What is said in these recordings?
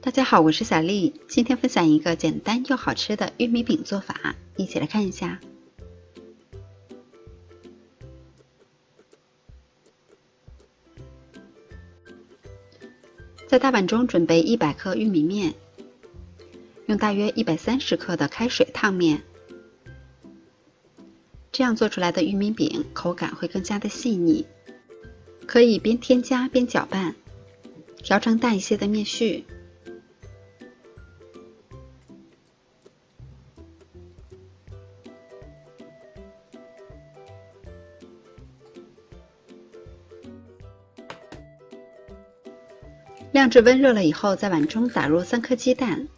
大家好，我是小丽，今天分享一个简单又好吃的玉米饼做法，一起来看一下。在大碗中准备100克玉米面，用大约130克的开水烫面，这样做出来的玉米饼口感会更加的细腻。可以边添加边搅拌，调成大一些的面絮。晾至温热了以后，在碗中打入3颗鸡蛋，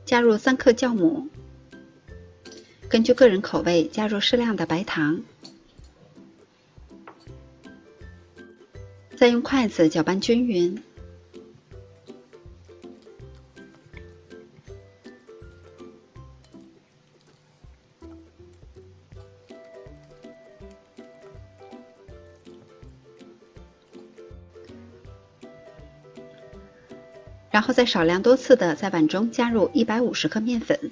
加入3克酵母，根据个人口味加入适量的白糖，再用筷子搅拌均匀。然后再少量多次的在碗中加入150克面粉，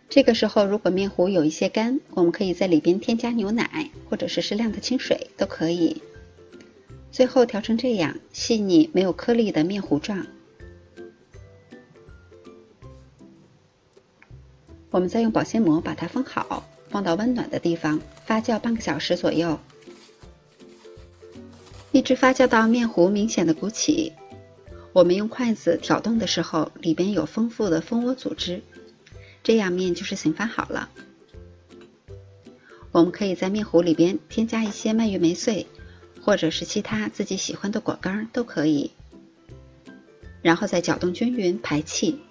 这个时候如果面糊有一些干，我们可以在里边添加牛奶或者是适量的清水都可以。最后调成这样细腻没有颗粒的面糊状。我们再用保鲜膜把它封好，放到温暖的地方发酵半个小时左右，一直发酵到面糊明显的鼓起。我们用筷子挑动的时候，里边有丰富的蜂窝组织，这样面就是醒发好了。我们可以在面糊里边添加一些蔓越莓碎，或者是其他自己喜欢的果干都可以，然后再搅动均匀排气。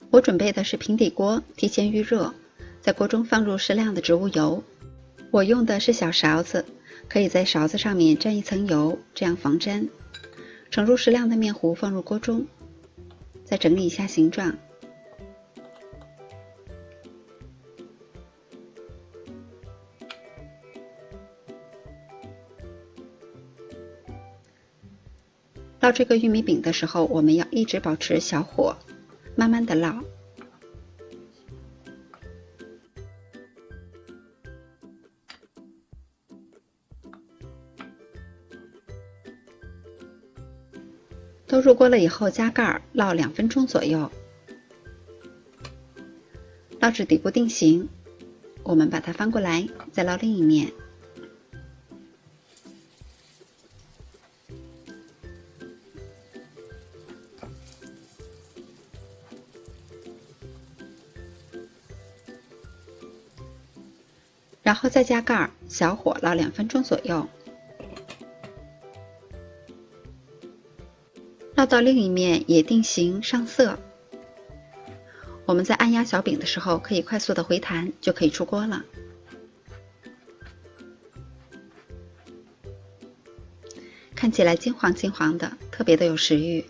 我准备的是平底锅，提前预热，在锅中放入适量的植物油。我用的是小勺子，可以在勺子上面沾一层油，这样防粘。盛入适量的面糊放入锅中，再整理一下形状。烙这个玉米饼的时候，我们要一直保持小火，慢慢的烙。都入锅了以后加盖烙2分钟左右，烙至底部定型，我们把它翻过来，再烙另一面。然后再加盖，小火烙2分钟左右。烙到另一面也定型上色，我们在按压小饼的时候可以快速的回弹，就可以出锅了。看起来金黄金黄的，特别的有食欲。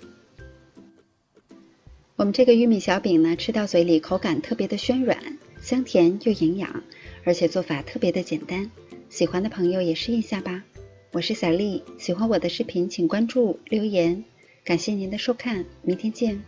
我们这个玉米小饼呢，吃到嘴里口感特别的暄软，香甜又营养，而且做法特别的简单，喜欢的朋友也试一下吧。我是小丽，喜欢我的视频请关注留言。感谢您的收看，明天见。